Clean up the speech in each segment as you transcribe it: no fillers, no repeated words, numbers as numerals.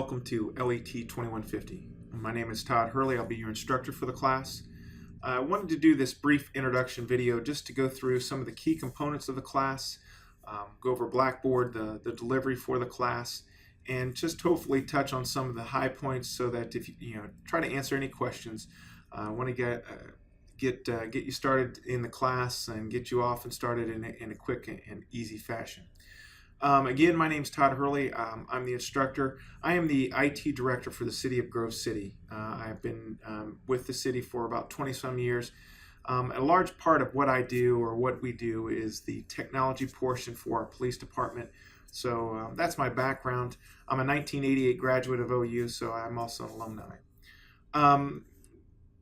welcome to LET 2150. My name is Todd Hurley. I'll be your instructor for the class. I wanted to do this brief introduction video just to go through some of the key components of the class, go over Blackboard, the delivery for the class, and just hopefully touch on some of the high points so that if you try to answer any questions. I want to get you started in the class and get you off and started in a quick and easy fashion. Again, my name is Todd Hurley. I'm the instructor. I am the IT director for the City of Grove City. I've been with the city for about 20-some years. A large part of what I do or what we do is the technology portion for our police department. So that's my background. I'm a 1988 graduate of OU, so I'm also an alumni.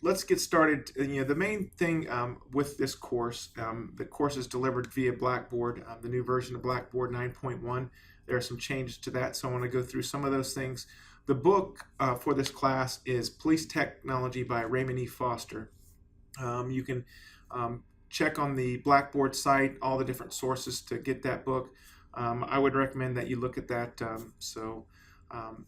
Let's get started. The main thing with this course, the course is delivered via Blackboard, the new version of Blackboard 9.1. There are some changes to that, so I want to go through some of those things. The book for this class is Police Technology by Raymond E. Foster. You can check on the Blackboard site all the different sources to get that book. I would recommend that you look at that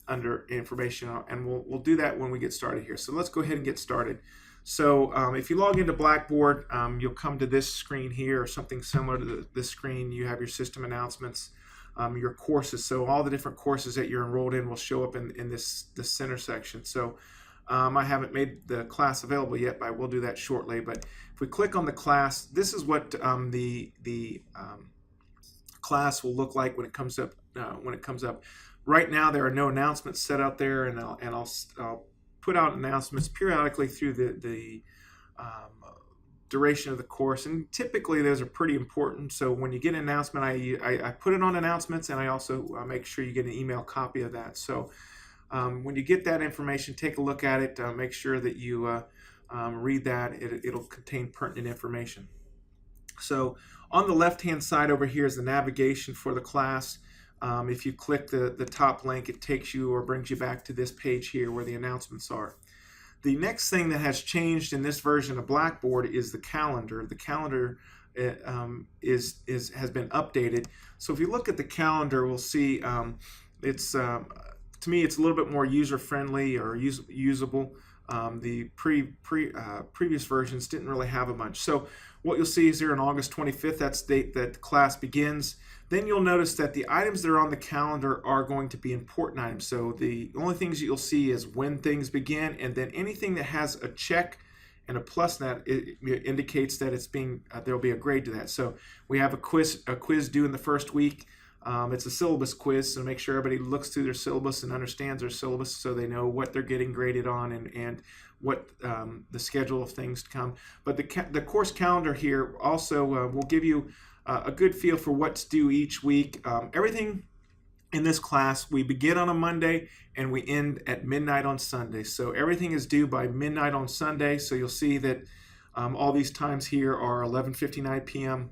under information, and we'll do that when we get started here. So let's go ahead and get started. So if you log into Blackboard, you'll come to this screen here or something similar to this screen. You have your system announcements, your courses. So all the different courses that you're enrolled in will show up in this center section. So I haven't made the class available yet, but I will do that shortly. But if we click on the class, this is what the class will look like when it comes up. Right now, there are no announcements set out there, and I'll put out announcements periodically through the duration of the course. And typically, those are pretty important. So when you get an announcement, I put it on announcements, and I also make sure you get an email copy of that. So when you get that information, take a look at it. Make sure that you read that. It'll contain pertinent information. So on the left-hand side over here is the navigation for the class. If you click the top link, it takes you or brings you back to this page here where the announcements are. The next thing that has changed in this version of Blackboard is the calendar. The calendar has been updated. So if you look at the calendar, we'll see to me it's a little bit more user-friendly or usable. The previous versions didn't really have a bunch. So what you'll see is here on August 25th, that's the date that the class begins. Then you'll notice that the items that are on the calendar are going to be important items. So the only things that you'll see is when things begin, and then anything that has a check and a plus in that, it indicates that it's being there'll be a grade to that. So we have a quiz due in the first week. It's a syllabus quiz, so make sure everybody looks through their syllabus and understands their syllabus so they know what they're getting graded on and what the schedule of things to come. But the course calendar here also will give you a good feel for what's due each week. Everything in this class, we begin on a Monday and we end at midnight on Sunday. So everything is due by midnight on Sunday. So you'll see that all these times here are 11:59 p.m.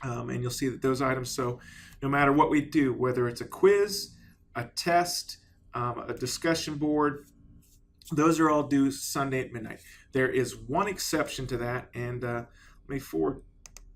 And you'll see that those items, so no matter what we do, whether it's a quiz, a test, a discussion board, those are all due Sunday at midnight. There is one exception to that, and let me forward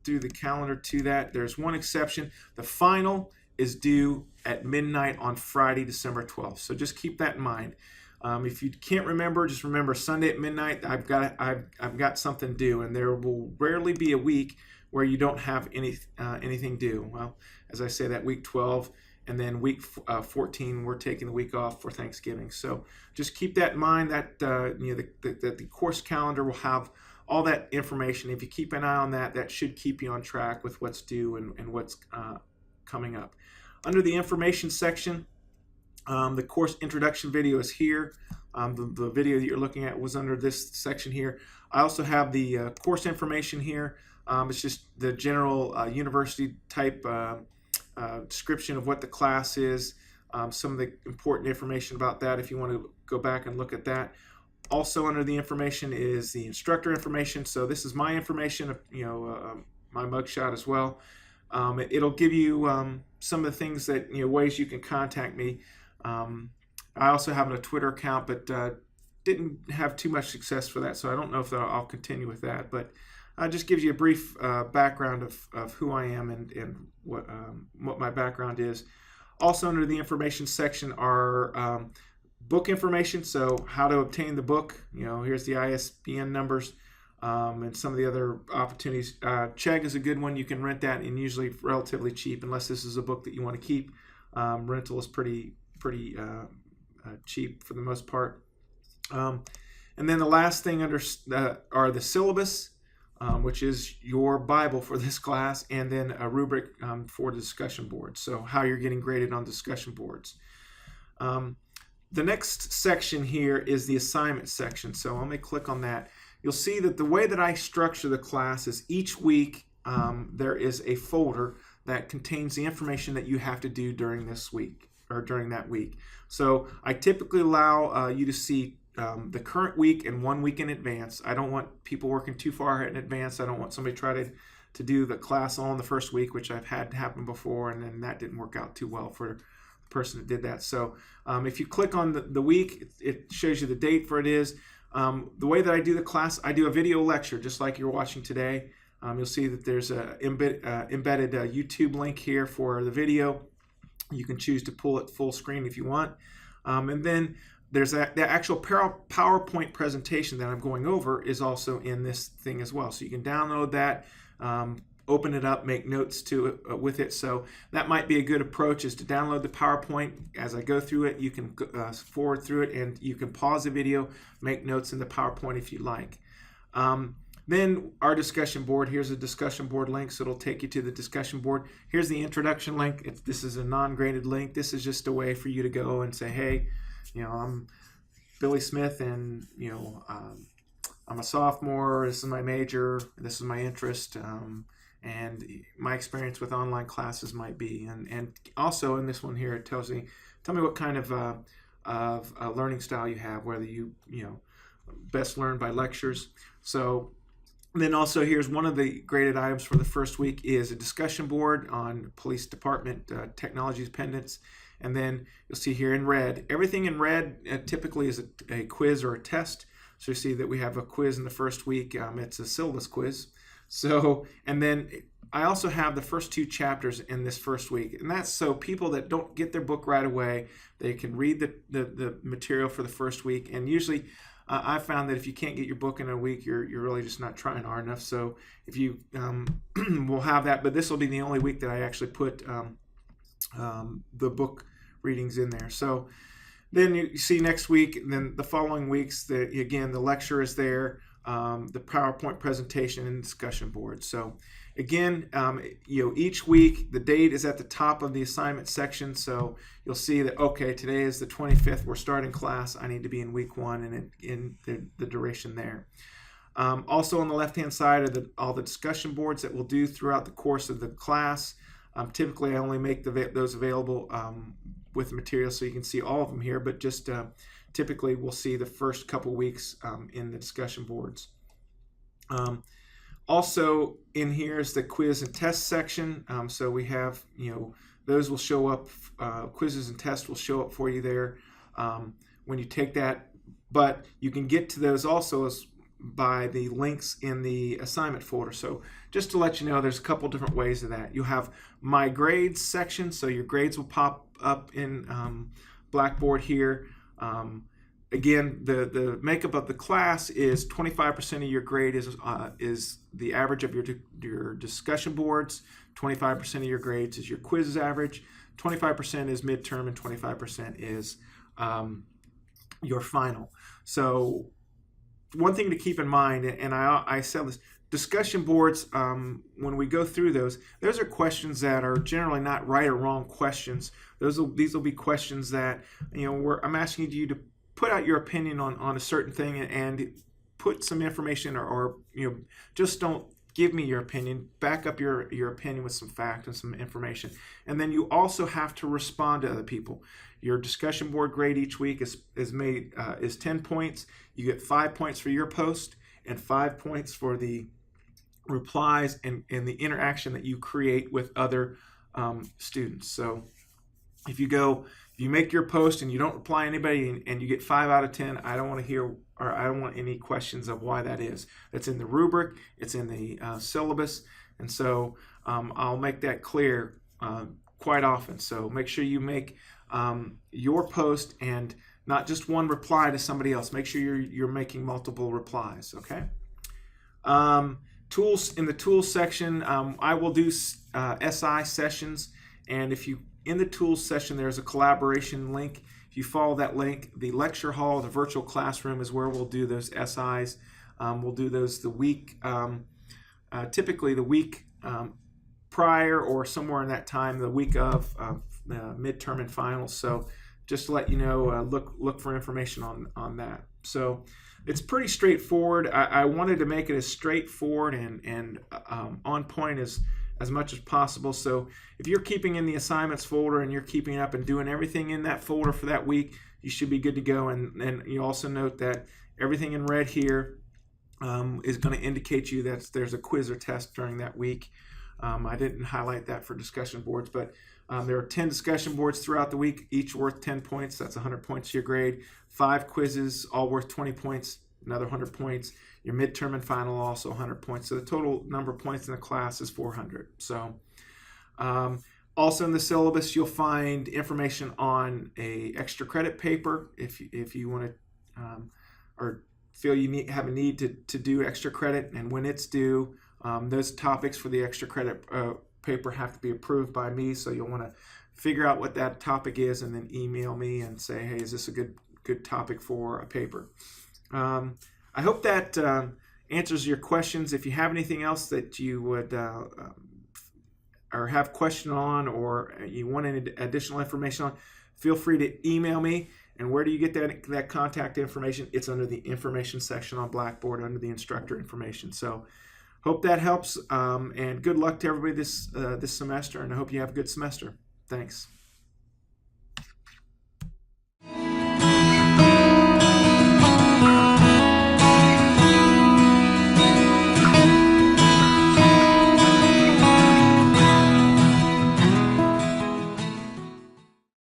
through the calendar to that. There's one exception. The final is due at midnight on Friday, December 12th. So just keep that in mind. If you can't remember, just remember Sunday at midnight. I've got something due, and there will rarely be a week where you don't have anything due. Well, as I say, that week 12, and then week 14, we're taking the week off for Thanksgiving. So just keep that in mind. That the course calendar will have all that information. If you keep an eye on that, that should keep you on track with what's due and what's coming up. Under the information section, the course introduction video is here. The video that you're looking at was under this section here. I also have the course information here. It's just the general university type description of what the class is, some of the important information about that if you want to go back and look at that. Also under the information is the instructor information. So this is my information, my mugshot as well. It'll give you some of the things that, ways you can contact me. I also have a Twitter account, but didn't have too much success for that, so I don't know if I'll continue with that. But just gives you a brief background of who I am and what my background is. Also under the information section are book information, so how to obtain the book. Here's the ISBN numbers and some of the other opportunities. Chegg is a good one. You can rent that, and usually relatively cheap, unless this is a book that you want to keep. Rental is pretty cheap for the most part. And then the last thing under are the syllabus, which is your Bible for this class, and then a rubric for the discussion board. So how you're getting graded on discussion boards. The next section here is the assignment section. So let me click on that. You'll see that the way that I structure the class is each week there is a folder that contains the information that you have to do during this week or during that week. So I typically allow you to see the current week and 1 week in advance. I don't want people working too far in advance. I don't want somebody try to do the class all in the first week, which I've had happen before, and then that didn't work out too well for the person that did that. So if you click on the week, it shows you the date for it is. The way that I do the class, I do a video lecture just like you're watching today. You'll see that there's a embedded YouTube link here for the video. You can choose to pull it full screen if you want. And then there's the actual PowerPoint presentation that I'm going over is also in this thing as well. So you can download that, open it up, make notes to it with it. So that might be a good approach, is to download the PowerPoint. As I go through it, you can forward through it, and you can pause the video, make notes in the PowerPoint if you like. Then our discussion board, here's a discussion board link, so it'll take you to the discussion board. Here's the introduction link. This is a non-graded link. This is just a way for you to go and say, hey, I'm Billy Smith, and I'm a sophomore. This is my major. This is my interest, and my experience with online classes might be. And also in this one here, it tells me, tell me what kind of learning style you have, whether you best learn by lectures. So then also here's one of the graded items for the first week is a discussion board on police department technologies pendants. And then you'll see here in red, everything in red typically is a quiz or a test. So you see that we have a quiz in the first week. It's a syllabus quiz. So, and then I also have the first 2 chapters in this first week. And that's so people that don't get their book right away, they can read the material for the first week. And usually I found that if you can't get your book in a week, you're really just not trying hard enough. So if you will have that, but this will be the only week that I actually put the book readings in there. So then you see next week, and then the following weeks, again, the lecture is there, the PowerPoint presentation and discussion board. So again, each week the date is at the top of the assignment section. So you'll see that, okay, today is the 25th. We're starting class. I need to be in week 1 and in the duration there. Also on the left-hand side are all the discussion boards that we'll do throughout the course of the class. Typically, I only make those available with material so you can see all of them here, but just typically we'll see the first couple weeks in the discussion boards. Also in here is the quiz and test section. So we have, those will show up, quizzes and tests will show up for you there when you take that, but you can get to those also by the links in the assignment folder. So just to let you know, there's a couple different ways of that. You have my grades section, so your grades will pop up in Blackboard here. Again, the makeup of the class is 25% of your grade is the average of your discussion boards, 25% of your grades is your quizzes average, 25% is midterm, and 25% is your final. So one thing to keep in mind, and I said this, discussion boards, when we go through those are questions that are generally not right or wrong questions. These will be questions that, I'm asking you to put out your opinion on a certain thing and put some information or just don't give me your opinion, back up your opinion with some fact and some information. And then you also have to respond to other people. Your discussion board grade each week is 10 points. You get 5 points for your post and 5 points for the replies and the interaction that you create with other students. So if you make your post and you don't reply to anybody and you get 5 out of 10, I don't want to hear, or I don't want any questions of why that is. That's in the rubric, it's in the syllabus, and so I'll make that clear quite often. So make sure you make your post and not just one reply to somebody else. Make sure you're making multiple replies. Okay. Tools, in the tools section, I will do SI sessions, and if you in the tools session there's a collaboration link. If you follow that link, the lecture hall, the virtual classroom is where we'll do those SIs. We'll do those the week, typically the week prior or somewhere in that time, the week of midterm and finals. So just to let you know, look for information on that. So it's pretty straightforward. I wanted to make it as straightforward and on point as much as possible. So if you're keeping in the assignments folder and you're keeping up and doing everything in that folder for that week, you should be good to go. And you also note that everything in red here is going to indicate you that there's a quiz or test during that week. I didn't highlight that for discussion boards, but there are 10 discussion boards throughout the week, each worth 10 points. That's 100 points to your grade. 5 quizzes, all worth 20 points, another 100 points. Your midterm and final also 100 points. So the total number of points in the class is 400. So also in the syllabus, you'll find information on a extra credit paper if you want to or feel you have a need to do extra credit, and when it's due. Those topics for the extra credit paper have to be approved by me, so you'll want to figure out what that topic is and then email me and say, hey, is this a good topic for a paper? I hope that answers your questions. If you have anything else that you would or have question on, or you want any additional information on, feel free to email me. And where do you get that contact information? It's under the information section on Blackboard under the instructor information. So hope that helps, and good luck to everybody this semester, and I hope you have a good semester. Thanks.